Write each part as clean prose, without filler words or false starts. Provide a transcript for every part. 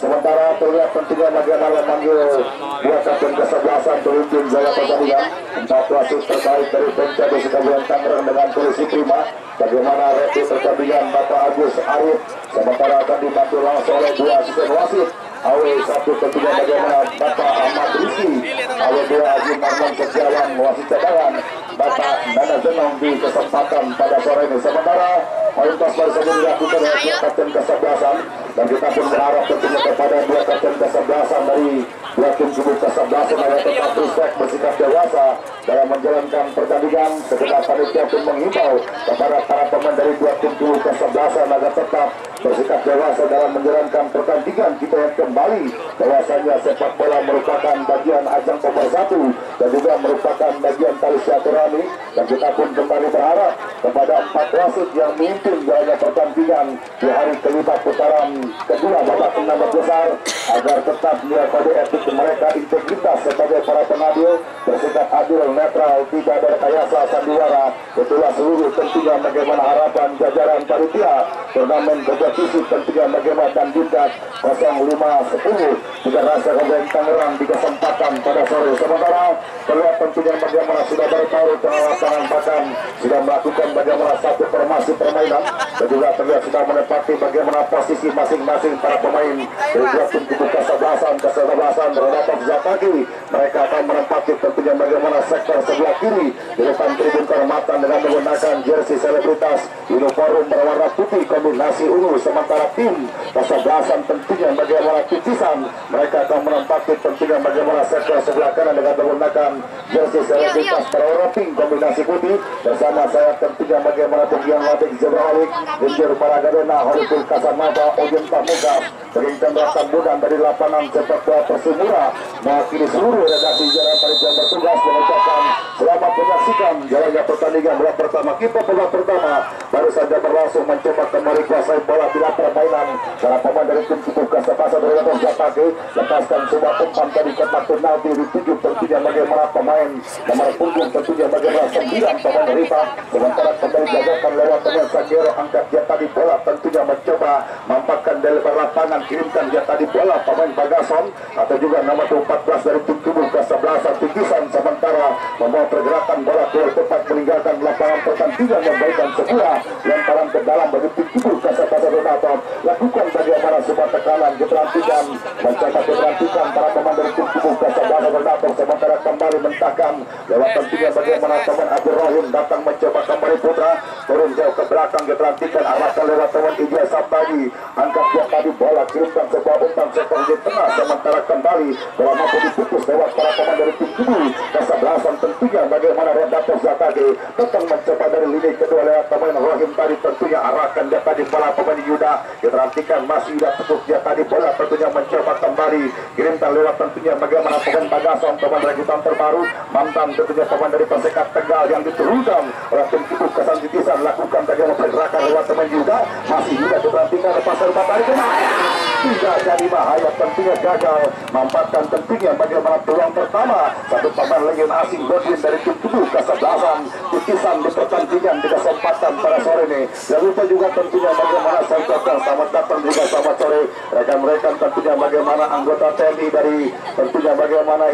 Sementara terlihat tentunya bagaimana memanggil dua kapten kesebelasan pemimpin jaya pertandingan. Empat wasit terbaik dari Pemda Desa Kabupaten Tangerang dengan kondisi prima. Bagaimana retu pertandingan Bapak Agus Arif. Sementara akan dibantu langsung oleh dua asisten wasit. AW1 tentunya bagaimana Bapak Ahmad Rizky. AW2 Haji Marmon Setiawan wasit cadangan. Bapak Nana Zenong di kesempatan pada sore ini. Sementara poin toss baru saja dilakukan oleh kapten kesebelasan, dan kita pun berharap tentunya kepada dua kapten kesebelasan dari dua tim kubu kesebelasan agar tetap respect, bersikap dewasa dalam menjalankan pertandingan. Sekedar panitia pun menghimbau kepada para pemain dari dua tim kubu kesebelasan agar tetap bersikap dewasa dalam menjalankan pertandingan. Kita yang kembali bahwasanya sepak bola merupakan bagian ajang pemersatu dan juga merupakan bagian tali silaturahmi, dan kita pun kembali berharap kepada empat wasit yang memimpin jalannya pertandingan di hari kelima putaran kedua babak 16 besar agar tetap nilai kode etik mereka, integritas sebagai para pengadil, bersikap adil, netral, tidak berrekayasa sandiwara. Itulah seluruh tentunya bagaimana harapan jajaran panitia turnamen kompetisi tentunya bagaimana dan dindak 0510 juga rasa Kabupaten Tangerang di kesempatan pada sore. Sementara terlihat tentunya bagaimana sudah bertaruh tengah lapangan, bahkan sudah melakukan bagaimana satu formasi permainan, dan juga terlihat sudah menempati bagaimana posisi masing-masing para pemain dari dua tim kubu kesebelasan berhadapan sebelah kiri. Mereka akan menempati tentunya bagaimana sektor sebelah kiri di depan tribun kehormatan dengan menggunakan jersey selebritas uniform berwarna putih kombinasi ungu. Sementara tim kesebelasan tentunya bagaimana titisan, mereka akan menempati tentunya bagaimana sektor sebelah kanan dengan menggunakan jersey selebritas berwarna pink kombinasi putih. Bersama saya tentunya bagaimana penggiang latih Zebralik Injur Paragadena Holipul Kasanava Ujung Pamuka Berintan Ratan Budan dari lapangan sepak bola Persumura mewakili seluruh redaksi jalan panitia bertugas mengucapkan selamat menyaksikan jalannya pertandingan bola pertama. Kiper bola pertama baru saja berlangsung mencoba kembali kuasai bola bila permainan para pemain dari tim kubu kesebelasan berhadapan Jatake lepaskan sebuah umpan dari kotak penalti dituju tentunya bagaimana pemain nomor punggung tentunya bagaimana 9 pemain Rifa. Sementara kembali jajakan lewat pemain Sagero angkat dia tadi bola tentunya mencoba mampakkan dari lebar lapangan, kirimkan dia tadi bola pemain Bagason atau juga nomor 14 dari tim kubu kesebelasan Tikisan. Sementara membawa pergerakan bola keluar tepat meninggalkan lapangan pertandingan, memberikan sebuah lemparan ke dalam bagi tim kubu kesebelasan Donator. Lakukan bagaimana sebuah tekanan keterantikan, mencoba keterantikan para pemain dari tim kubu kesebelasan Donator. Sementara kembali mentakam lewat tentunya bagaimana teman Abdul Rahim datang mencoba kembali putra turun jauh ke belakang keterantikan arahkan lewat teman Ijaz Sabtadi angkat dia tadi bola kirimkan sebuah umpan sektor di tengah. Sementara kembali bola mampu diputus lewat para pemain dari tim kubu kesebelasan tentunya bagaimana Redator Zatagi datang mencoba dari lini kedua lewat pemain Rahim tadi tentunya arahkan dia tadi bola pemain Yuda keterantikan masih Yuda tepuk dia tadi bola tentunya mencoba kembali kirimkan lewat tentunya bagaimana pemain Bagason pemain rakitan terbaru mantan tentunya pemain dari Persekat Tegal yang diturunkan oleh tim kubu Kesan Titisan lakukan bagaimana pergerakan lewat pemain Yuda masih Yuda keterantikan lepas serba tarik tidak jadi bahaya tentunya gagal mampatkan tentunya bagaimana peluang pertama satu pemain legion asing Godwin dari tim kubu kesebelasan Titisan di pertandingan di kesempatan pada sore ini. Dan lupa juga tentunya bagaimana Santokan selamat datang juga selamat sore rekan-rekan tentunya bagaimana anggota TNI dari tentunya bagaimana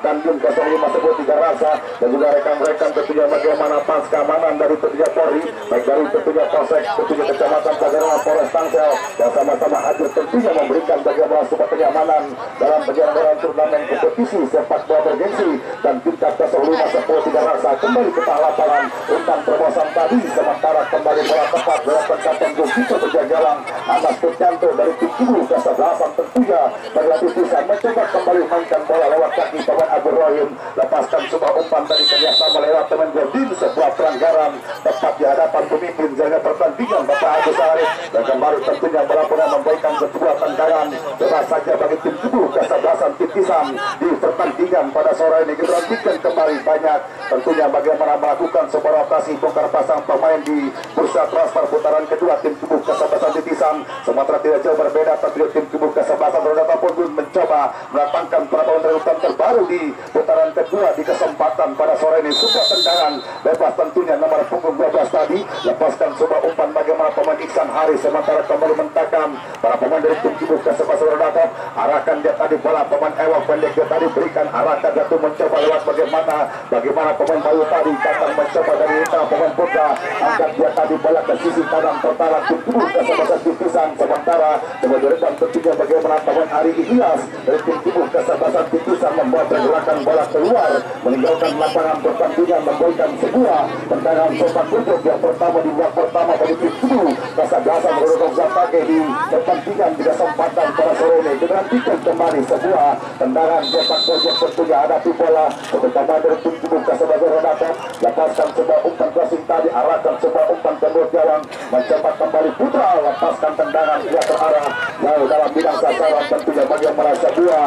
dan Jum 05 sebut tiga rasa dan juga rekan-rekan tentunya bagaimana pas keamanan dari tentunya Polri baik dari tentunya Polsek tentunya Kecamatan Pagarawan Polres Tangsel yang sama-sama hadir tentunya memberikan bagaimana support kenyamanan dalam penyelenggaraan turnamen kompetisi sepak bola bergengsi dan tingkat ke-5 10 tiga rasa kembali ke tengah lapangan umpan terobosan tadi. Sementara kembali bola tepat lewat pencapan gol berjagalan Anas Putyanto dari tim kubu kesebelasan tentunya bagi Titisan mencoba kembali mainkan bola lewat kaki pemain Abdul Rahim lepaskan sebuah umpan tadi kerjasama lewat teman Gordin sebuah pelanggaran tepat di hadapan pemimpin jaga pertandingan Bapak Agus Arif dan kembali tentunya bola pernah memberikan sebuah tendangan bebas saja bagi tim kubu kesebelasan Titisan di pertandingan pada sore ini. Kita lanjutkan kembali banyak tentunya bagaimana melakukan sebuah rotasi bongkar pasang pemain di bursa transfer putaran kedua. Tim tubuh Kesebelasan Titisan Sumatera tidak jauh berbeda, tapi tim tubuh Kesebelasan Rodata pun mencoba mendatangkan penambahan terbaru di putaran kedua di kesempatan pada sore ini. Sebuah tendangan bebas tentunya nomor punggung 12 tadi, lepaskan sebuah umpan bagaimana pemain Iksan Hari, sementara kembali mentakam para pemain dari tim tubuh Kesebelasan Rodata. Arahkan dia tadi bola pemain Ewak pendek dia tadi berikan arahkan jatuh mencoba lewat bagaimana pemain Bayu tadi datang mencoba dari pemain Putra angkat dia tadi bola ke sisi kanan pertahanan tim tubuh Kesebelasan Titisan, sementara kemudian tentunya bagaimana pemain Ari Ilyas dari tim tubuh Kesebelasan Titisan membuat pergerakan bola keluar meninggalkan lapangan pertandingan, memberikan sebuah tendangan sopan putih yang pertama di babak pertama bagi tim tubuh Kesebelasan Rodata pakai di pertandingan di kesempatan pada sore ini. Dilanjutkan kembali sebuah tendangan sepak bola tentunya hadapi bola terutama dari tim tubuh Kesebelasan Rodata, lepaskan sebuah umpan crossing tadi, arahkan sebuah umpan ke gawang, mencoba kembali Putra, lepaskan tendangan dia terarah jauh dalam bidang sasaran. Tentunya bagaimana sebuah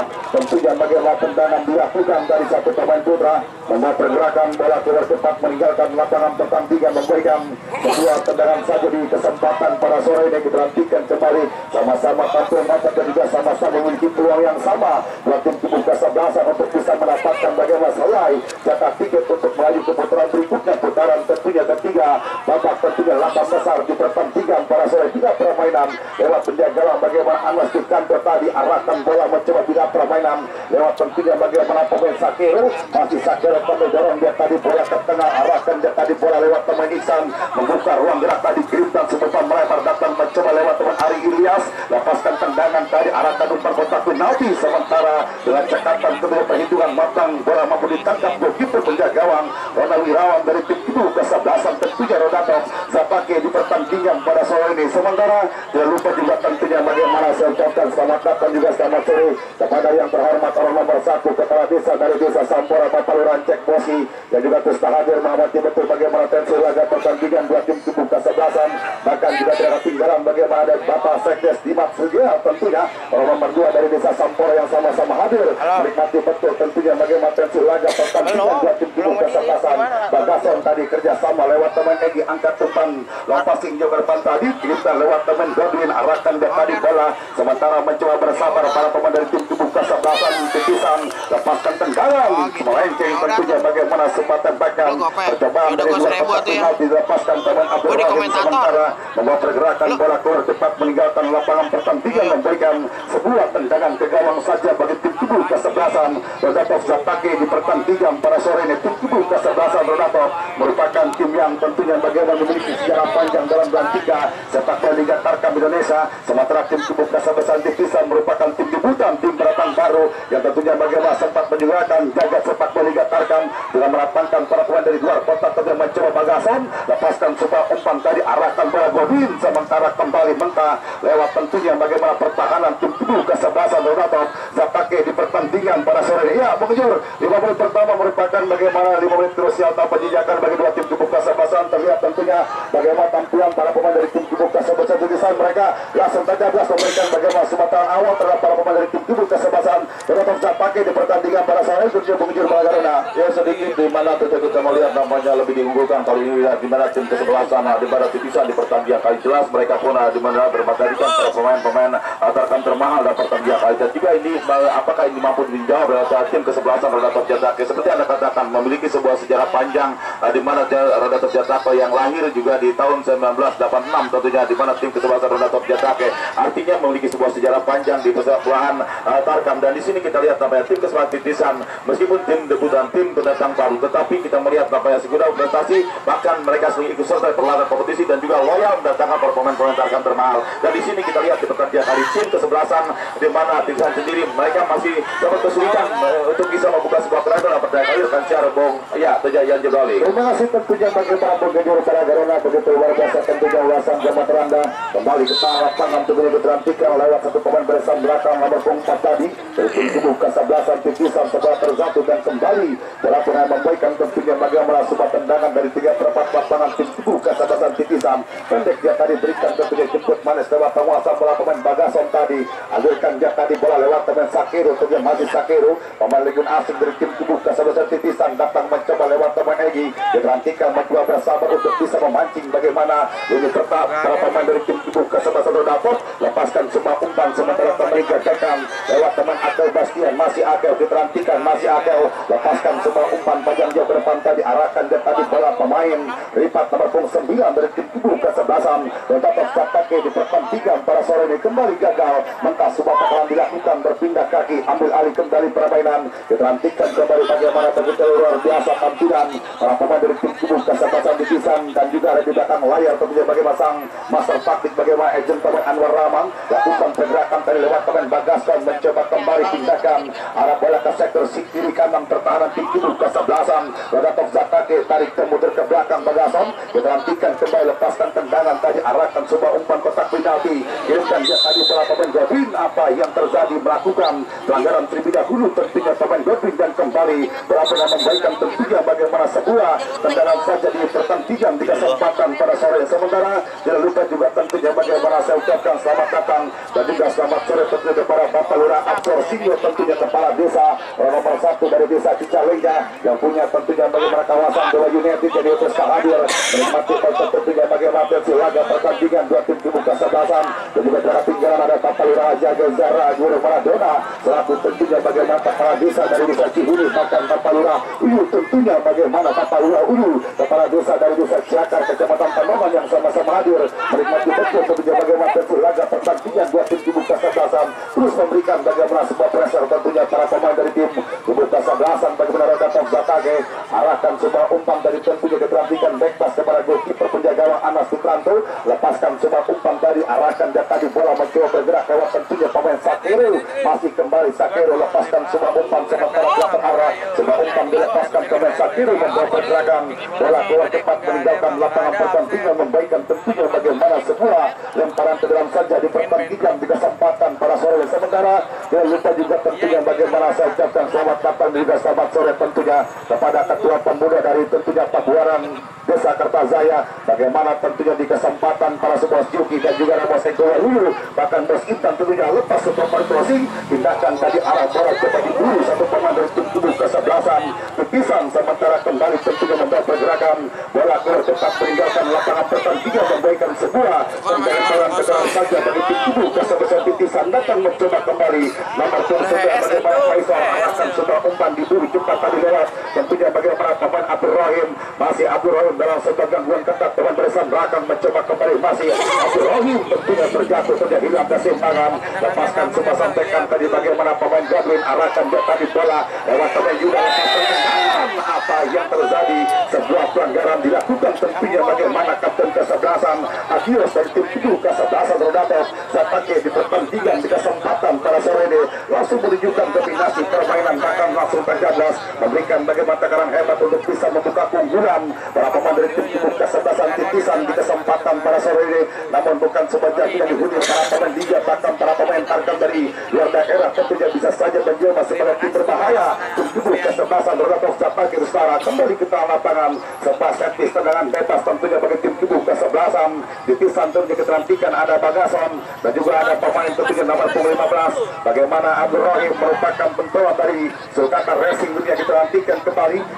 bagaimana tendangan dilakukan dari satu pemain Putra membuat pergerakan bola keluar cepat meninggalkan lapangan pertandingan, memberikan sebuah tendangan saja di kesempatan pada sore ini. Kita lanjutkan kembali sama-sama tampil mata dan juga sama-sama memiliki peluang yang sama buat tim tubuh Kesebelasan untuk bisa mendapatkan bagaimana selai jatah tiket untuk melaju ke putaran berikutnya, putaran tentunya ketiga babak tentunya 8 besar di pertandingan pada sore. Tidak permainan lewat penjagaan bagaimana Anas Kanto tadi arahkan bola mencoba tidak permainan lewat tentunya bagaimana pemain Sakero, masih Sakero kembali dorong dia tadi bola ke tengah, arahkan dia tadi bola lewat pemain Iksan, membuka ruang gerak tadi kirimkan sebutan melebar datang mencoba lewat teman Ari Ilyas, lepaskan tendangan tadi arahkan umpan kotak penalti, sementara dengan cekatan kedua perhitungan matang bola mampu ditangkap begitu penjaga gawang Ronald Wirawan dari tim tubuh Kesebelasan tentunya Rodata Zapake di pertandingan pada sore ini. Sementara tidak lupa juga tentunya bagaimana saya ucapkan selamat datang juga selamat sore kepada yang terhormat orang nomor 1 kepala desa dari desa Sampora Bapak Lurahan Cek Bosi dan juga terus hadir mengamati betul bagaimana tensi laga pertandingan dua tim tubuh Kesebelasan, bahkan juga tidak ketinggalan bagaimana ada Bapak Sekdes Dimas Sugia tentunya orang nomor 2 dari desa Sampora yang sama-sama hadir menikmati betul tentunya bagaimana tensi laga pertandingan dua tim tubuh Kesebelasan. Bagason tadi kerjasama lewat teman Egi angkat umpan lompasing juga depan tadi kita lewat teman Godwin arahkan dia tadi bola, sementara mencoba bersabar para pemain dari tim tubuh Kesebelasan Titisan lepaskan tendangan melenceng tentunya bagaimana sempat tembakan percobaan dari dua tempat final dilepaskan teman Abdul Rahim, sementara membawa pergerakan bola keluar cepat meninggalkan lapangan pertandingan, memberikan sebuah tendangan ke gawang saja bagi tim tubuh Kesebelasan Rodata Zapake di pertandingan pada sore ini. Tim tubuh Kesebelasan Rodata merupakan tim yang tentunya bagaimana memiliki sejarah panjang dalam Belan 3 sepak bola Liga Tarkam Indonesia, sementara tim tubuh Kesebelasan Titisan merupakan tim debutan, tim pendatang baru yang tentunya bagaimana sempat menyuarakan jagat sepak bola Liga Tarkam dengan mendatangkan para pemain dari luar kota tentunya mencoba Bagason, lepaskan sebuah umpan tadi arahkan bola Godwin, sementara kembali mentah lewat tentunya bagaimana pertahanan tim tubuh Kesebelasan Rodata Zapake di pertandingan pada sore ini. Ya, mengejur 5 menit pertama merupakan bagaimana 5 menit krusial tanpa penjajakan bagi dua tim tubuh Kesebelasan. Terlihat tentunya bagaimana tampilan para pemain dari tim tubuh Kesebelasan Titisan, mereka langsung saja memberikan bagaimana sumbatan awal terhadap para pemain dari tim tubuh Kesebelasan Rodata Zapake di pertandingan pada sore ini. Tentunya mengejur Malagarena ya sedikit di mana kita melihat namanya lebih diunggulkan kali ini di mana tim Kesebelasan di mana Titisan di pertandingan kali jelas mereka pun di mana bermaterikan para pemain-pemain Tarkam termahal dan pertandingan kali juga ini. Apakah ini mampu dijawab oleh tim Kesebelasan Rodata Zapake? Seperti Anda katakan memiliki sebuah sejarah panjang di mana Rodata Zapake yang lahir juga di tahun 1986 tentunya di mana tim Kesebelasan Rodata Zapake artinya memiliki sebuah sejarah panjang di pesepak bolaan Tarkam. Dan di sini kita lihat namanya tim Kesebelasan Titisan meskipun tim debutan, tim pendatang baru, tetapi kita melihat namanya segera prestasi, bahkan mereka sering ikut serta perlawanan kompetisi dan juga loyal mendatangkan pemain-pemain Tarkam termahal. Dan di sini kita lihat di pertandingan kali tim Kesebelasan di mana Titisan sendiri mereka masih dapat kesulitan untuk bisa membuka sebuah keranjang dan pertandingan kali dengan cara bong ya Tejayan Jebali. Terima kasih tentunya bagi para penggejur Malagarena begitu luar biasa tentunya ulasan Jamat Randa kembali ke lapangan tentunya diterantikan lewat satu pemain beresan belakang nomor 4 tadi dari tim tubuh Kesebelasan Titisan setelah tersatu dan kembali bola pernah memberikan tentunya bagaimana sebuah tendangan dari 3/4 lapangan tim tubuh Kesebelasan Titisan pendek dia tadi berikan tentunya jemput manis lewat penguasa bola pemain Bagason tadi alirkan dia tadi bola lewat teman Sakiro, tentunya masih Sakiro, pemain legion asing dari tim tubuh kesebelasan titisan datang mencoba lewat teman Egi, diperhatikan mencoba bersabar untuk bisa memancing bagaimana ini tetap para pemain dari tim tubuh kesebelasan dapat lepaskan semua umpan sementara teman gagalkan lewat teman Akel Bastian, masih Akel diperhatikan, masih Akel lepaskan semua umpan panjang jauh ke depan tadi arahkan dan tadi bola pemain Ripat nomor 9 dari tim tubuh kesebelasan dan dapat pakai di pertandingan pada sore ini kembali gagal mentah sebuah bakalan dilakukan berpindah kaki ambil alih kembali permainan diperhatikan kembali bagaimana begitu luar biasa tampilan para pemain dari tim tubuh kesebelasan dipisah dan juga ada di belakang layar tentunya bagi masang master taktik bagaimana agent teman Anwar Rahman lakukan pergerakan tadi lewat teman Bagaskan mencoba kembali pindahkan arah bola ke sektor kiri kanan pertahanan tim tubuh kesebelasan Rodatov Zatake tarik kemudian ke belakang Bagason diperhatikan kembali lepaskan tendangan tadi arahkan sebuah umpan kotak penalti kirimkan dia tadi bola pemain Godwin apa yang terjadi melakukan pelanggaran terlebih dahulu tentunya pemain Godwin dan kembali berapa memberikan tentunya bagaimana sebuah tendangan saja di pertandingan di kesempatan pada sore sementara jangan lupa juga tentunya bagaimana saya ucapkan selamat datang dan juga selamat sore tentunya kepada Bapak Lurah Absor Sinyo tentunya kepala desa nomor 1 dari desa Cicalengka yang punya tentunya bagaimana kawasan Dewa United jadi terus hadir menikmati tentunya bagaimana versi laga pertandingan dua tim tubuh kesebelasan dan juga dari tinggalan ada Bapak Lurah Jaga Zara Guru Maradona selaku tentunya bagaimana kepala desa dari desa Cihuni bahkan Bapak Lurah Uyu tentunya bagaimana Bapak Lurah Uyu kepala desa dari desa Ciakar Kecamatan Panoman yang sama-sama hadir menikmati betul tentunya bagaimana versi laga pertandingan dua tim tubuh kesebelasan terus memberikan bagaimana sebuah pressure tentunya para pemain dari tim tubuh kesebelasan bagaimana Rodatov Zatake arahkan sebuah umpan dari tentunya diperhatikan backpass kepada goalkeeper penjaga gawang Anas Sutranto lepaskan sebuah umpan dari arahkan dan tadi bola mencoba bergerak lewat tentunya pemain Sakiro masih kembali Sakiro lepaskan sebuah umpan sementara belakang arah sebuah umpan dilepaskan pemain Sakiro membawa pergerakan bola keluar cepat meninggalkan lapangan pertandingan memberikan tentunya bagaimana sebuah lemparan ke dalam saja di pertandingan di kesempatan pada sore sementara jangan lupa juga tentunya bagaimana saya ucapkan selamat datang dan juga selamat sore tentunya kepada ketua pemuda dari tentunya Pabuaran Desa Kertajaya bagaimana tentunya di kesempatan para sebuah joki dan juga ada bos Eko Waluyo bahkan bos Intan tentunya lepas sebuah crossing tindakan tadi arah bola cepat diburu satu pemain dari tim tubuh kesebelasan kepisang sementara kembali tentunya membawa pergerakan bola keluar cepat meninggalkan lapangan pertandingan memberikan sebuah tendangan ke dalam saja bagi tim tubuh kesebelasan titisan datang mencoba kembali nomor 29 bagaimana Faisal arahkan sebuah umpan diburu cepat tadi lewat tentunya bagaimana pemain Abdul Rahim masih Abdul Rahim dalam sebuah gangguan ketat teman bersama belakang mencoba kembali masih Abdul Rahim tentunya terjatuh sudah hilang keseimbangan lepaskan semua sampaikan tadi bagaimana pemain Godwin arahkan dia tadi bola lewat teman Yuda lepaskan tendangan apa yang terjadi sebuah pelanggaran dilakukan tentunya bagaimana kapten kesebelasan Akios dari tim tubuh kesebelasan Rodatov Zatake di pertandingan di kesempatan pada sore ini langsung menunjukkan dominasi permainan bahkan langsung terjablas memberikan bagaimana tekanan hebat untuk bisa membuka keunggulan para pemain dari tim tubuh kesebelasan titisan di kesempatan pada sore ini namun bukan sebagai yang dihuni para pemain liga bahkan para pemain tarkam dari luar daerah tentunya bisa saja menjelma sebagai tim berbahaya tim tubuh kesebelasan Rodatov Zatake Rustara kembali ke tengah lapangan sepas etis tendangan bebas tentunya bagi tim tubuh kesebelasan titisan tentunya keterantikan ada Bagason dan juga ada pemain tentunya nomor 15 bagaimana Abdul Rahim merupakan pentolan dari Sulkata Racing dunia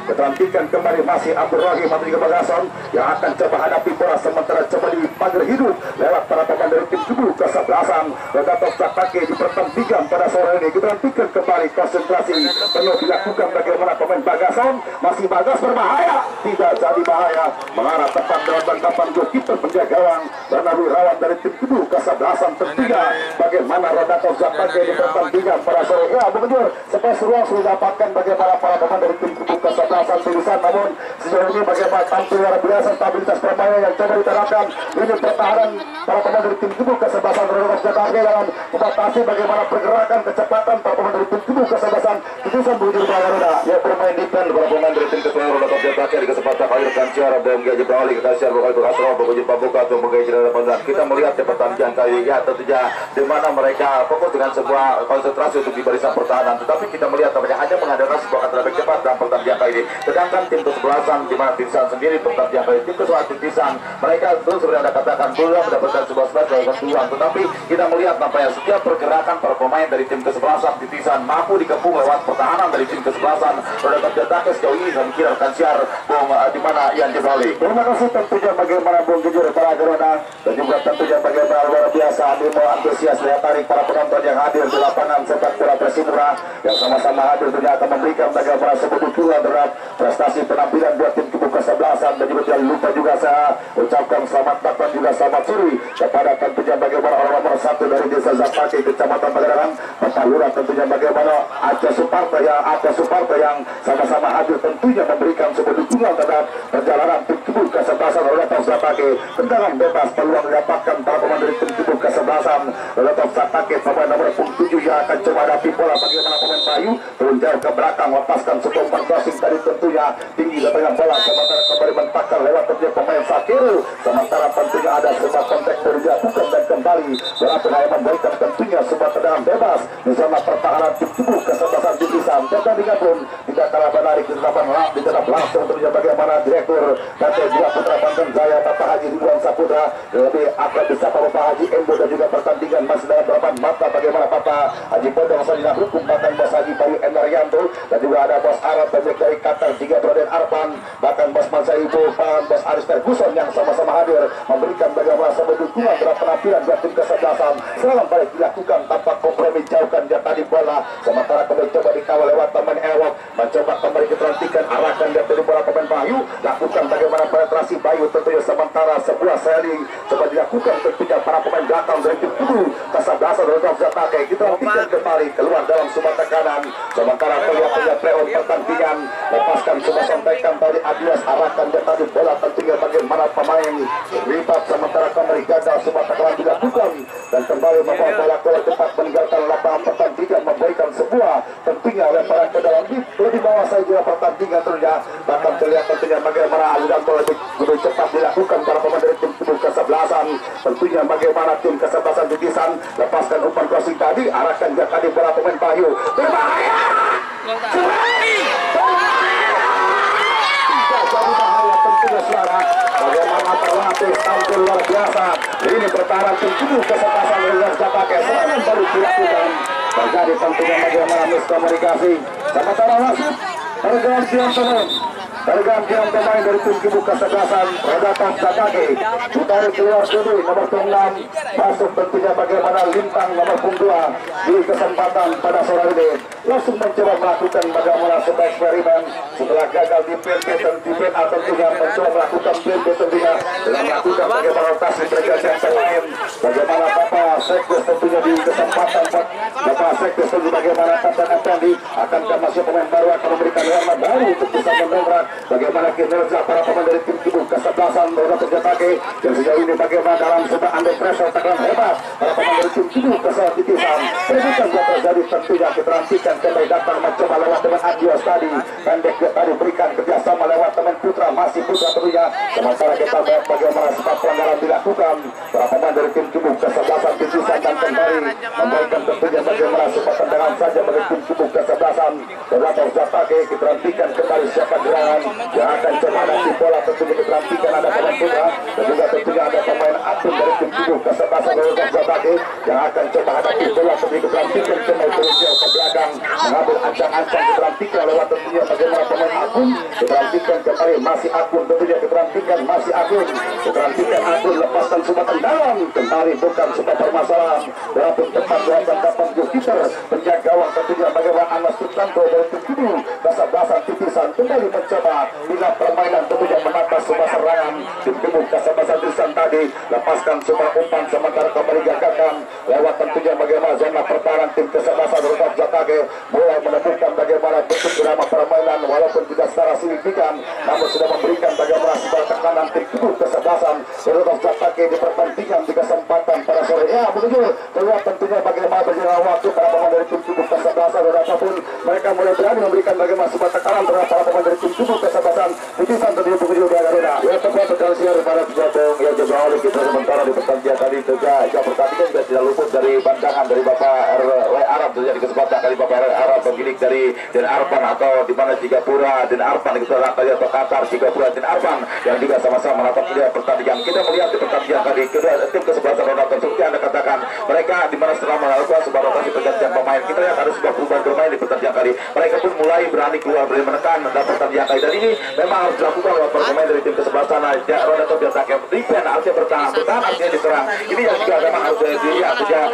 keterantikan kembali masih Abdul Rahim atau juga Bagason yang akan coba hadapi bola sementara coba di pagar hidup lewat para pemain dari tim tubuh kesebelasan Rodatov Zatake di pertandingan pada sore ini keterantikan kembali konsentrasi penuh dilakukan bagaimana pemain Bagason masih Bagas berbahaya tidak jadi bahaya mengarah tepat dalam tangkapan goalkeeper penjaga gawang Bernard Wirawan dari tim tubuh kesebelasan tentunya bagaimana Rodatov Zatake di pertandingan pada sore ya benar space ruang sudah dapatkan bagaimana para pemain dari tim tubuh kesebelasan tulisan namun sejauh ini bagaimana tampil luar biasa stabilitas permainan yang coba diterapkan ini pertahanan para pemain dari tim tubuh kesebelasan Rodatov Zatake dalam membatasi bagaimana pergerakan kecepatan para pemain dari tim tubuh kesebelasan tulisan menuju ke belakang ya bermain defend para pemain dari tim Baru dapat dipakai di kesempatan kali rekan siara bom gaji balik kita siar bakal berasal beruji pembuka atau menggaji dalam. Kita melihat di pertandingan kali ya tentunya di mana mereka fokus dengan sebuah konsentrasi untuk di barisan pertahanan, tetapi kita melihat mereka hanya mengadakan sebuah kata cepat dalam pertandingan kali ini. Sedangkan tim kesebelasan di mana Titisan sendiri pertandingan kali tim kesebelasan Titisan mereka belum sebenarnya Anda katakan belum mendapatkan sebuah keunggulan, tetapi kita melihat nampaknya setiap pergerakan para pemain dari tim kesebelasan Titisan mampu dikepung lewat pertahanan dari tim kesebelasan Roda Jatake sejauh ini dan kira akan siar bom di mana yang dibalik. Terima kasih tentunya bagaimana Bung Jujur para Gerona dan juga tentunya bagaimana luar biasa animo antusias daya tarik para penonton yang hadir di lapangan sepak bola Persipura yang sama-sama hadir tentunya akan memberikan bagaimana sebuah dukungan terhadap prestasi penampilan buat tim kubu kesebelasan. Dan juga jangan lupa juga saya ucapkan selamat datang juga selamat sore kepada tentunya bagaimana orang nomor 1 dari desa Zapati Kecamatan Pagararan Bapak Lurah, tentunya bagaimana Aceh Suparta yang sama-sama hadir tentunya memberikan sebuah dukungan terhadap perjalanan tim kubu kesebelasan Roda Zapati. Tendangan bebas peluang didapatkan para pemain dari tim kubu kesebelasan Roda Zapati. Pemain nomor 7 yang akan coba hadapi bola bagaimana pemain Bayu turun jauh ke belakang lepaskan sebuah umpan crossing tadi tentunya tinggi dengan bola sementara kembali mentakar lewat tentunya pemain Sakiru, sementara tentunya ada sebuah kontak dilakukan dan kembali berhasil memberikan tentunya sebuah tendangan bebas di zona pertahanan tim kubu kesebelasan Titisan. Pertandingan pun tidak kalah menarik ditendap langsung tentunya bagaimana Direktur KT Dua Putra Bandung Jaya Bapak Haji Ridwan Saputra lebih akrab disapa Bapak Haji Embo, dan juga pertandingan masih dalam harapan mata bagaimana Bapak Haji Pondong Sajina Hukum bahkan Bos Haji Bayu Enarianto dan juga ada Bos Arab pemilik dari Qatar juga Broden Arpan bahkan Bos Mansaibu dan Bos Aris Ferguson yang sama-sama hadir memberikan bagaimana sebuah dukungan dalam penampilan buat tim kesebelasan. Serangan balik dilakukan tanpa kompromi, jauhkan dia tadi bola sementara kembali coba dikawal lewat teman Ewok mencoba kembali diperhatikan arahkan dia tadi bola pemain Bayu lakukan bagaimana penetrasi Bayu tentunya sementara sebuah seri coba dilakukan tentunya para pemain belakang dari tim kubu kesebelasan Roda Jatake. Kita perhatikan kembali keluar dalam sumber tekanan sementara terlihatnya playoff pertandingan lepaskan coba sampaikan tadi Adias arahkan dia tadi bola tentunya bagaimana pemain Ripat sementara kembali gagal sebuah tekanan dilakukan dan kembali membawa bola keluar cepat meninggalkan lapangan pertandingan memberikan sebuah tentunya lemparan ke dalam lebih bawah saja pertandingan tentunya bahkan terlihat tentunya bagaimana aliran bola lebih cepat dilakukan para pemain dari tim kubu kesebelasan tentunya bagaimana tim kesebelasan Titisan lepaskan umpan crossing tadi arahkan dia tadi bola pemain Bayu berbahaya suara bagaimana terlatih tampil luar biasa ini pertahanan tim kubu kesebelasan Roda Jatake. Serangan baru dilakukan terjadi tentunya bagaimana miskomunikasi sementara wasit pergantian pemain dari tim kubu kesebelasan Roda Jatake ditarik keluar dulu nomor 6 masuk tentunya bagaimana Lintang nomor 2 di kesempatan pada sore ini langsung mencoba melakukan bagaimana sebuah eksperimen setelah gagal di PLP tentunya tentunya mencoba melakukan PLP tentunya dengan melakukan bagaimana rotasi pergantian pemain bagaimana Bapak Sekdes tentunya di kesempatan Bapak Sekdes tentunya bagaimana Kapten Effendi akan masuk pemain baru akan memberikan warna baru untuk bisa mendongkrak bagaimana kinerja para pemain dari tim kubu kesebelasan Roda Jatake dan sejauh ini bagaimana dalam sebuah under pressure tekanan hebat para pemain dari tim kubu kesebelasan Titisan. Perebutan yang terjadi tentunya kita nantikan kembali datang mencoba lewat teman Adios tadi pendek tadi berikan kerjasama lewat teman Putra masih Putra tentunya sementara kita lihat bagaimana sebab pelanggaran dilakukan para pemain dari tim kubu kesebelasan Titisan dan kembali memberikan tentunya bagaimana sebuah tendangan saja bagi tim kubu kesebelasan Roda Jatake. Kita nantikan kembali siapa gerangan yang akan coba nanti bola tentunya kita nantikan ada pemain Putra dan juga tentunya ada pemain Atun dari tim kubu kesebelasan Roda Jatake yang akan coba hadapi bola tentunya kita nantikan kembali turun jauh ke belakang mengambil ancang-ancang kita nantikan lewat tentunya bagaimana pemain Akun kita nantikan kembali masih Akun tentunya kita nantikan masih Akun kita nantikan Akun lepaskan sebuah tendangan kembali bukan sebuah permasalahan walaupun tepat lewat kapan goalkeeper penjaga gawang tentunya bagaimana Anas Sutanto dari tim kubu kesebelasan Titisan kembali mencoba bila permainan tentunya menambah sebuah serangan tim kubu kesebelasan Titisan tadi lepaskan sebuah umpan sementara kembali gagalkan lewat tentunya bagaimana zona pertahanan tim kesebelasan Roda Jatake mulai menemukan bagaimana bentuk drama permainan walaupun tidak secara signifikan namun sudah memberikan bagaimana sebuah tekanan tim kubu kesebelasan Roda Jatake di pertandingan di kesempatan pada sore ya begitu terlihat tentunya bagaimana berjalan waktu para pemain dari tim kubu kesebelasan kesebelasan apapun mereka mulai berani memberikan bagaimana sebuah tekanan terhadap para pemain dari tim tubuh kesebelasan titisan terjadi pengunjung di Garuda. Ya tepat sekali siar pada Jabong yang jauh oleh kita sementara di pertandingan kali juga pertandingan juga tidak luput dari pandangan dari Bapak RW Arab terjadi kesempatan kali Bapak RW Arab pemilik dari Den Arpan atau di mana Jigapura Den Arpan itu adalah atau Qatar Jigapura Den Arpan yang juga sama-sama menatap pertandingan. Kita melihat di pertandingan kali kedua tim kesebelasan Ronaton seperti Anda katakan mereka di mana setelah melakukan sebuah rotasi pergantian pemain kita lihat ada sebuah perubahan bermain di pertandingan kali mereka pun mulai berani keluar berani menekan dalam pertandingan kali dan ini memang harus dilakukan oleh pemain dari tim kesebelasan Ronaton yang tak defend artinya bertahan artinya diserang ini yang juga memang harus dilihat sejak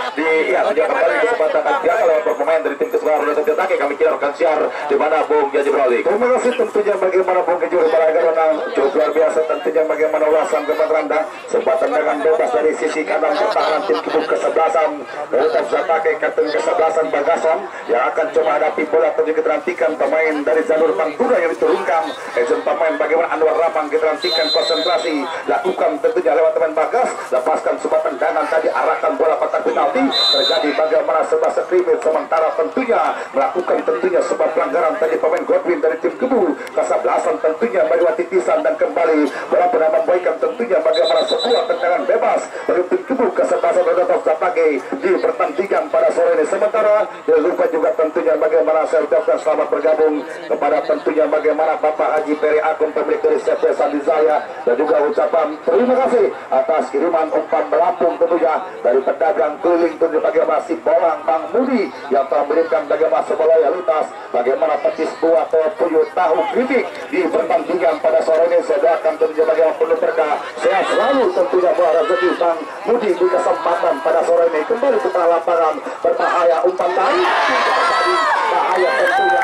kembali kesempatan dia kalau pemain dari tim kesebelasan Ronaton yang tak kami kira akan siar di mana Bung Jaji Broli. Terima kasih tentunya bagaimana Bung Kejuri Balaga Renang cukup luar biasa tentunya bagaimana ulasan Gemat Randa sempat tendangan bebas dari sisi kanan pertahanan tim tubuh kesebelasan tetap pakai kapten kesebelasan Bagasan yang akan coba hadapi bola terjadi keterantikan pemain dari jalur Pantura yang diturunkan agent pemain bagaimana Anwar Ramang keterantikan konsentrasi lakukan tentunya lewat teman Bagas lepaskan sebuah tendangan tadi arahkan bola kotak penalti terjadi bagaimana sebuah skrimmage sementara tentunya melakukan tentunya sebuah pelanggaran tadi pemain Godwin dari tim Kebu kesebelasan tentunya bagaimana titisan dan kembali bola pernah membaikan tentunya bagaimana sebuah tendangan bebas dari tim Kebu kesebelasan Ronaton Zapage di pertandingan pada sore ini sementara jangan lupa juga tentunya bagaimana saya ucapkan selamat bergabung kepada tentunya bagaimana Bapak Haji Peri Agung pemilik dari CP Sandizaya dan juga ucapan terima kasih atas kiriman umpan melambung tentunya dari pedagang keliling tentunya bagaimana si Bolang Bang Mudi yang telah memberikan bagaimana sebuah loyalitas bagaimana petis buah atau puyuh tahu kritik di pertandingan pada sore ini saya doakan tentunya bagaimana penuh berkah sehat selalu tentunya buah rezeki Bang Mudi di kesempatan pada sore ini kembali ke tengah lapangan berbahaya umpan tadi bahaya tentunya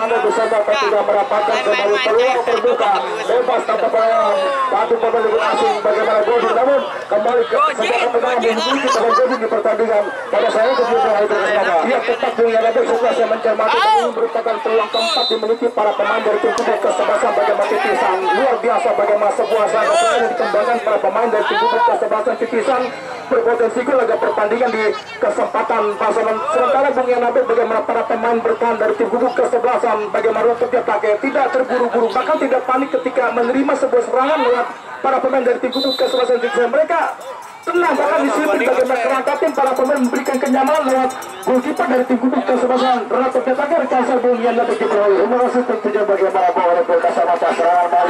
Anda bersama tidak mendapatkan kembali peluang terbuka bebas tanpa peluang satu pemain asing bagaimana Godin namun kembali ke sebuah peluang memiliki teman Godin di pertandingan pada saya kemudian hari bersama ia tetap punya lebih setelah saya mencermati ini merupakan peluang keempat dimiliki para pemain dari tim tubuh kesebelasan bagaimana titisan luar biasa bagaimana sebuah sangat yang dikembangkan para pemain dari tim tubuh kesebelasan titisan berpotensi gol laga pertandingan di kesempatan pasangan sementara Bung Yanabe bagaimana para pemain bertahan dari tim tubuh kesebelasan bagaimana untuk pakai tidak terburu-buru bahkan tidak panik ketika menerima sebuah serangan lewat para pemain dari tim tubuh kesebelasan titisan mereka tenang bahkan disiplin bagaimana kerangka tim para pemain memberikan kenyamanan lewat goalkeeper dari tim tubuh kesebelasan Renato Piatake rekan saya Bung Yanabe Kiproi terima kasih tentunya bagaimana bahwa bersama serangan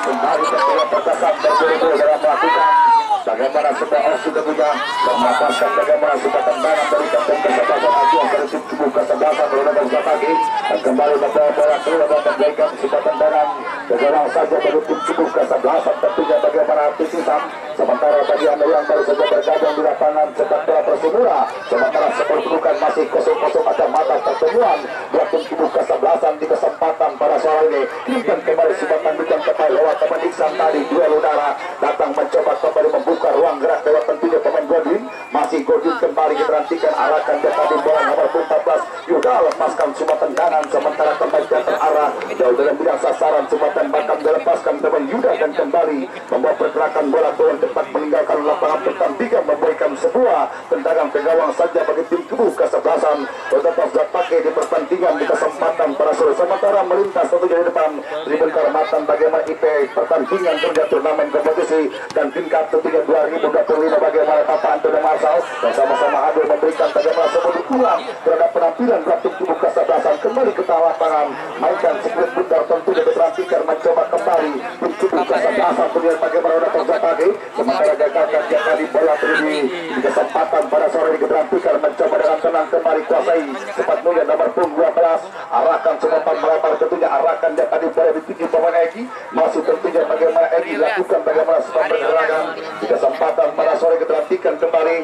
kembali ke bola pertasan berburu dalam melakukan bagaimana sebuah opsi tentunya melepaskan bagaimana sebuah tendangan dari kapten kesebelasan Ajuan dari tim tubuh kesebelasan Ronaton Zapage dan kembali membawa bola keluar dan memberikan sebuah tendangan ke gawang saja dari tim tubuh kesebelasan tentunya bagaimana titisan sementara bagi anda yang baru saja bergabung di lapangan sepak bola Persibura sementara sepertukan masih kosong-kosong ada mata pertemuan dua tim tubuh kesebelasan di kesempatan pada sore ini dan kembali sebuah tandukan kembali lewat teman Iksan tadi duel udara datang mencoba kembali membuka ruang gerak lewat tentunya pemain Godin masih Godin kembali diperhatikan arahkan dia tadi bola nomor 14 Yuda lepaskan sebuah tendangan sementara kembali dia terarah jauh dalam bidang sasaran sebuah tembakan dilepaskan teman Yuda dan kembali membawa pergerakan bola turun cepat meninggalkan lapangan pertandingan memberikan sebuah tendangan ke gawang saja bagi tim tubuh kesebelasan Ronaton Zapage di pertandingan di kesempatan para sore sementara melintas tentunya di depan tribun kehormatan bagaimana IP pertandingan terjadi turnamen kompetisi dan tingkat tentunya 2025 bagaimana Bapak Antonio Marsal dan sama-sama hadir memberikan bagaimana sebuah dukungan terhadap penampilan tim tubuh kesebelasan kembali ke tengah lapangan mainkan split putar tentunya diperhatikan mencoba kembali tim tubuh kesebelasan tentunya bagaimana Ronaton Zapage sementara gagalkan dia tadi bola terjadi di kesempatan pada sore ini diperhatikan mencoba dengan tenang kembali kuasai sepatnya nomor 12 arahkan sempat melebar tentunya arahkan dia tadi bola dituju pemain Egi masih tentunya bagaimana Egi lakukan bagaimana sebuah pergerakan di kesempatan pada sore diperhatikan kembali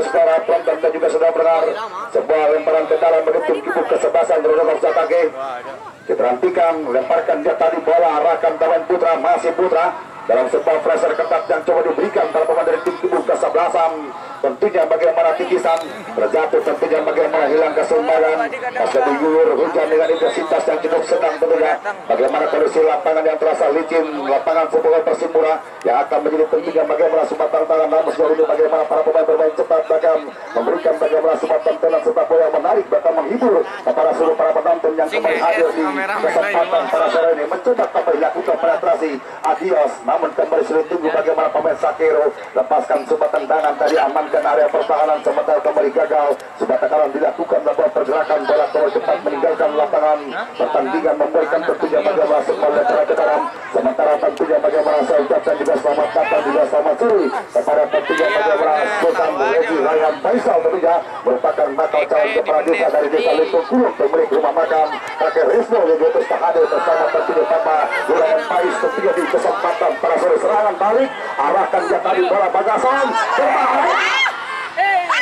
saudara penonton dan juga saudara pendengar sebuah lemparan ke dalam bagi tim tubuh kesebelasan Ronaton Zapage diperhatikan lemparkan dia tadi bola arahkan Taman Putra masih Putra dalam sebuah pressure ketat yang coba diberikan para pemain dari tim tubuh kesebelasan tentunya tentunya bagaimana titisan terjatuh, tentunya bagaimana hilang keseimbangan pasca diguyur hujan dengan intensitas yang cukup sedang tentunya. Bagaimana kondisi lapangan yang terasa licin, lapangan Futsal Persimura yang akan menjadi tentunya bagaimana sumber tantangan, namun sejauh ini bagaimana para pemain bermain cepat bahkan memberikan bagaimana sumber tontonan serta bola yang menarik bahkan menghibur kepada seluruh para penonton yang kembali hadir di kesempatan pada sore ini mencoba kembali lakukan penetrasi adios, namun kembali sulit tunggu bagaimana pemain Sakero lepaskan sumber tendangan tadi, amankan area pertahanan sementara kembali gagal sumber tekanan dilakukan dalam pergerakan bola terlalu cepat meninggalkan lapangan pertandingan, memberikan tentunya bagaimana semua letter ke dalam, sementara tentunya bagaimana saya ucapkan juga selamat datang juga selamat sore kepada tentunya bagaimana Sultan Regi Rayhan Faisal tentunya merupakan bakal calon kepala desa dari desa Lengkong Kulung pemilik rumah makam kakek Resno yang terus hadir bersama tentunya Papa Lurahan Pais tentunya di kesempatan para sore. Serangan balik arahkan jatah bola bagasan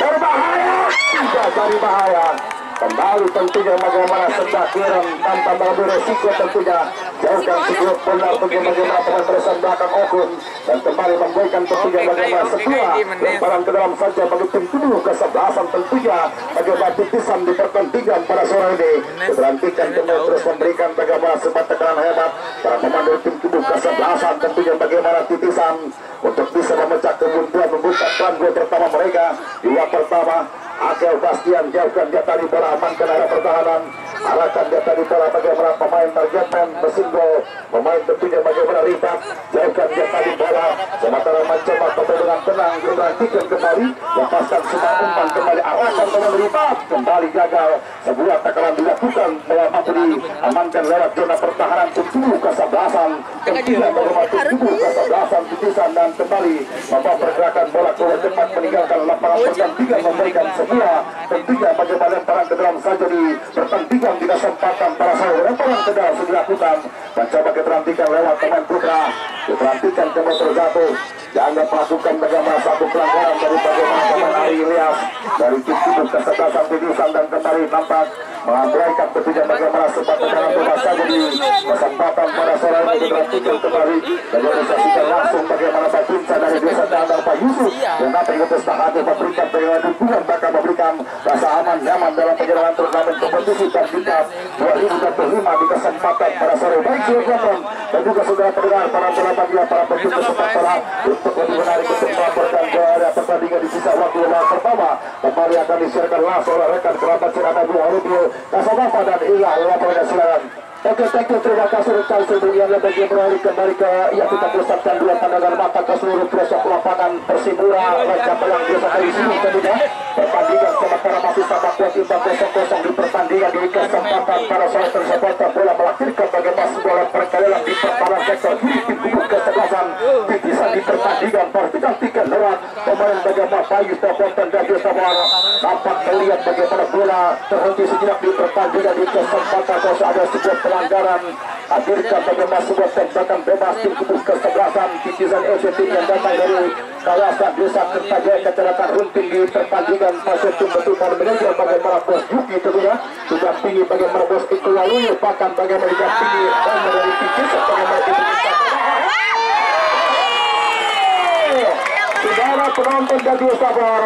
berbahaya tidak dari bahaya kembali tentunya bagaimana sedang kirim tanpa mengambil resiko tentunya jauhkan sigurut benar tentunya bagaimana pemain terusan belakang Okun dan kembali memberikan tentunya bagaimana sebuah lemparan ke dalam saja bagi tim tubuh kesebelasan tentunya bagaimana titisan di pertandingan pada sore ini diperhentikan kembali terus memberikan bagaimana sebuah tekanan hebat para pemain dari tim tubuh kesebelasan tentunya bagaimana titisan untuk bisa memecah kebuntuan membuka peran gol pertama mereka di babak pertama. Akel Bastian jauhkan dia tadi bola, amankan area pertahanan, arahkan dia tadi bola bagaimana pemain targetman mesin gol, pemain tentunya bagaimana Rifat jauhkan dia tadi bola sementara mencoba kembali dengan tenang diperhatikan kembali lepaskan semua umpan kembali arahkan pemain Rifat kembali gagal sebuah tekanan dilakukan bola mampu diamankan lewat zona pertahanan tubuh kesebelasan tentunya bagaimana tubuh kesebelasan titisan dan kembali membawa pergerakan bola keluar cepat meninggalkan lapangan pertandingan memberikan sebuah tentunya bagaimana lemparan ke dalam saja di pertandingan di kesempatan para sahur lemparan ke dalam sudah dilakukan dan coba keterantikan lewat teman Putra keterantikan kembali terjatuh dianggap melakukan bagaimana satu pelanggaran dari bagaimana teman Ari Ilyas dari tim tubuh kesebelasan titisan dan kembali nampak mengabaikan tentunya bagaimana sempat dalam rumah saja di kesempatan pada sore ini keterantikan kembali dan disaksikan langsung bagaimana Batinsa dari desa Dandar Pak Yusuf yang nanti terus hadir memberikan bagaimana dukungan bakal memberikan rasa aman nyaman dalam perjalanan turnamen kompetisi Kandidat 2025 di kesempatan pada sore. Baik saudara dan juga saudara pendengar para pelajar para pecinta sepak bola untuk lebih menarik untuk melaporkan ke area pertandingan di sisa waktu babak pertama kembali akan disiarkan langsung oleh rekan kerabat Serana Dua Rubio Kasabapa dan Ilah laporan silakan. Oke, thank you, terima kasih rekan sebelumnya bagi beralih kembali ke yang kita pusatkan dua pandangan mata ke seluruh pelosok lapangan Persimura Raja Pelang biasa dari sini tentunya pertandingan sementara masih sama kuat imbang 0-0 di pertandingan di kesempatan para sore tersebut bola melahirkan bagaimana sebuah perkalian di pertahanan sektor kiri tim kubu kesebelasan titisan di pertandingan pertandingan tiga lewat pemain bagaimana Bayu Stoponten dan Josabar nampak melihat bagaimana bola terhenti sejenak di pertandingan di kesempatan kalau ada sebuah pelanggaran hadirkan bagaimana sebuah tembakan bebas tim kubu kesebelasan titisan FC yang datang dari kawasan desa Kertajaya Kecamatan Runting di pertandingan pasir tim betul manajer bagaimana bos Yuki tentunya didampingi bagaimana bos Iko Waluyo bahkan bagaimana didampingi owner dari titisan bagaimana saudara penonton dari sabar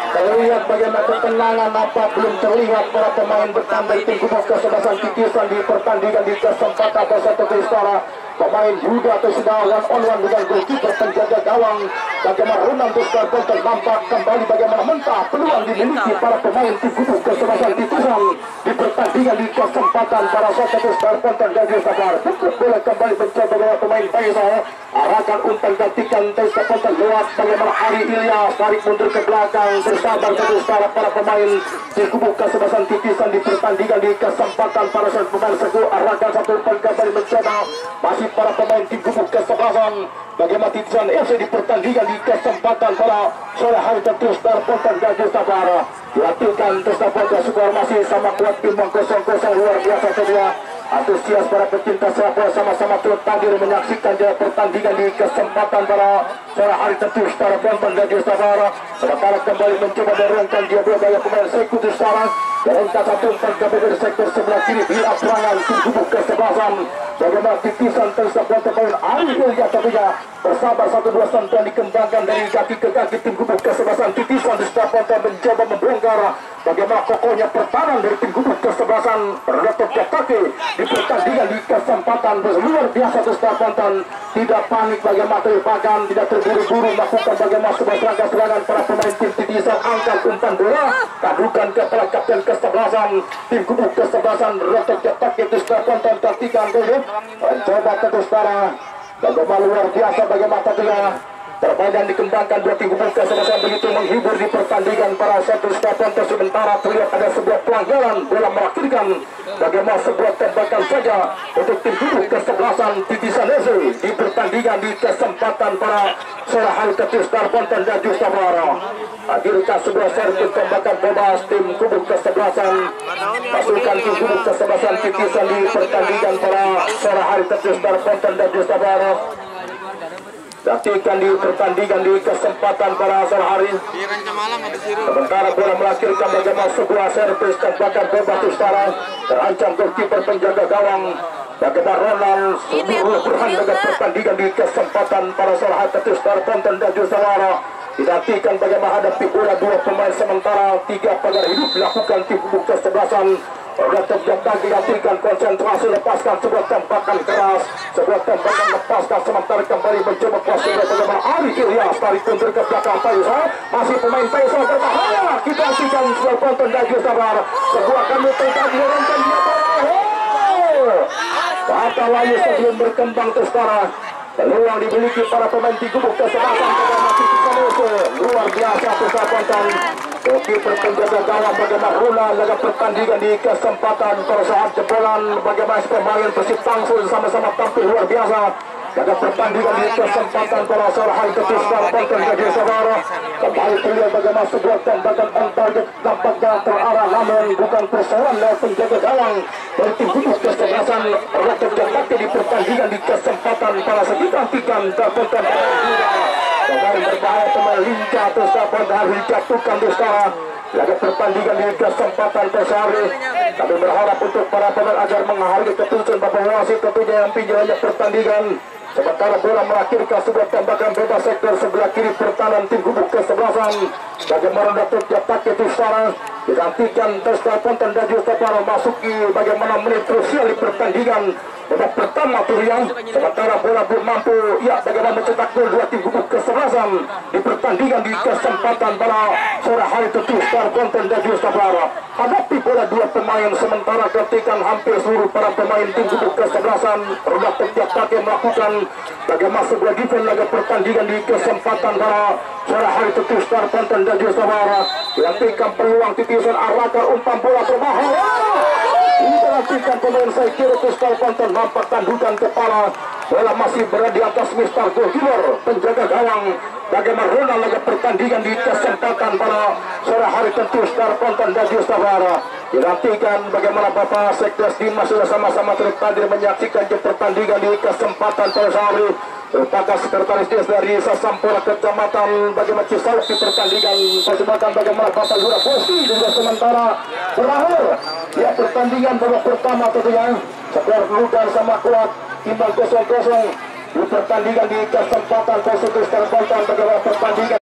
terlihat bagaimana ketenangan nampak belum terlihat para pemain bertanding tim kubu kesebelasan titisan di pertandingan di kesempatan satu Kristara pemain juga atau sudah one on one dengan goalkeeper penjaga gawang bagaimana Ronald Buskarponten nampak kembali bagaimana mentah peluang dimiliki para pemain tim kubu kesebelasan titisan di pertandingan di kesempatan para satu Buskarponten dan Josabar untuk boleh kembali mencoba bagaimana pemain Faisal arahkan umpan gantikan Buskarponten lewat bagaimana Ari Ilyas tarik mundur ke belakang bersabar terus para pemain tim kubu kesebelasan titisan di pertandingan di kesempatan para pemain segu arahkan satu umpan kembali mencoba masih para pemain tim kubu kesebelasan bagaimana titisan FC di pertandingan di kesempatan para sore hari terus Buskarponten dan Josabar dilatihkan Buskarponten skor masih sama kuat timbang 0-0 luar biasa kedua antusias para pecinta sepak bola sama-sama turut hadir menyaksikan pertandingan di kesempatan para sore hari tentu secara penonton dan juga saudara. Sementara kembali mencoba dorongkan dia dua gaya pemain sekutu sekarang. Dorongkan satu umpan ke bagian sektor sebelah kiri bila serangan tubuh kesebelasan. Bagaimana titisan tersebut pemain Ari Ilya tentunya bersabar 1-2 sentuhan dikembangkan dari kaki ke kaki tim gubuk kesebelasan. Titisan di sebelah penonton mencoba membongkar bagaimana kokohnya pertahanan dari tim gubuk kesebelasan. Retot kaki di pertandingan di kesempatan luar biasa di sebelah penonton. Tidak panik bagaimana terpakan, tidak terburu-buru melakukan bagaimana sebuah serangan para pemain tim titisan. Angkat umpan bola kadukan kepala kapten kesebelasan tim gubuk kesebelasan. Retot kaki di sebelah penonton tertikan dulu. Coba terus para bagaimana luar biasa bagaimana tentunya permainan dikembangkan dua tim gubuk kesebelasan begitu menghibur di pertandingan para satu penonton. Sementara terlihat ada sebuah pelanggaran bola melakukan bagaimana sebuah tembakan saja untuk tim gubuk kesebelasan titisan Eze di pertandingan di kesempatan para sore hari ketis penonton dan juga para hadirkan sebuah servis tembakan bebas tim gubuk kesebelasan pasukan tim gubuk kesebelasan titisan di pertandingan para sore hari ketis penonton dan juga para Datikan di pertandingan di kesempatan para sore hari. Sementara bola melahirkan bagaimana sebuah servis tembakan bebas utara terancam goalkeeper penjaga gawang bagaimana Ronald seluruh berhan dengan pertandingan di kesempatan para sore hari utara penonton dan juga saudara. Dinantikan bagaimana hadapi bola dua pemain sementara 3 pagar hidup dilakukan tim gubuk kesebelasan. Retot jangka dinantikan konsentrasi lepaskan sebuah tembakan keras, sebuah tembakan lepaskan sementara kembali mencoba kuasa bagaimana Ari Ilyas tarik mundur ke belakang Faisal, masih pemain Faisal berbahaya. Kita saksikan sebuah penonton dan juga sabar sebuah kami tentang dorongkan dia kata layu sebelum berkembang terus sekarang. Peluang dimiliki para pemain di gubuk kesebelasan luar biasa persahabatan. Goalkeeper penjaga gawang bagaimana Runa laga pertandingan di kesempatan pada saat jebolan bagaimana pemain Persib Tangsel sama-sama tampil luar biasa. Laga pertandingan di kesempatan para sore hari ketis penonton dan saudara. Kembali terlihat bagaimana sebuah tembakan on target nampaknya terarah namun bukan persoalan lewat penjaga gawang dari tim gubuk kesebelasan. Retot jangka di pertandingan di kesempatan para sekitar-tikan terpenton pemain berbahaya pemain lincah terus dapat dijatuhkan di sekarang. Laga pertandingan di kesempatan tersari. Kami berharap untuk para pemain agar menghargai keputusan Bapak Wasit tentunya yang pinjamnya pertandingan. Sementara bola melahirkan sebuah tembakan bebas sektor sebelah kiri pertahanan tim gubuk kesebelasan. Bagaimana Datuk Jatak itu sekarang digantikan terus penonton dan juga para masuki bagaimana menit krusial di pertandingan. Babak pertama Turian, sementara bola belum mampu ya bagaimana mencetak gol dua tim gubuk kesebelasan di pertandingan di kesempatan pada sore hari tentu para penonton dan juga para hadapi bola dua pemain sementara ketika hampir seluruh para pemain tim gubuk kesebelasan roda setiap pakai melakukan bagaimana sebuah defense laga pertandingan di kesempatan pada sore hari tentu para penonton dan juga para dilantikan peluang titisan arahkan umpan bola berbahaya. Diperhatikan pemain saya kira Kustal Panton nampak tandukan kepala bola masih berada di atas Mister Goalkeeper penjaga gawang bagaimana Ronald laga pertandingan di kesempatan pada sore hari tentu Star Panton dan Justawara. Dinantikan bagaimana Bapak Sekdes Dimas sudah sama-sama terhadir menyaksikan pertandingan di kesempatan pada hari merupakan sekretaris des dari Sasampora Kecamatan bagaimana Cisaluk di pertandingan persebatan bagaimana Bapak Lura Bosi juga sementara berakhir ya pertandingan babak pertama tentunya skor Ludan sama kuat imbang 0-0 di pertandingan di kesempatan positif terponton bagaimana pertandingan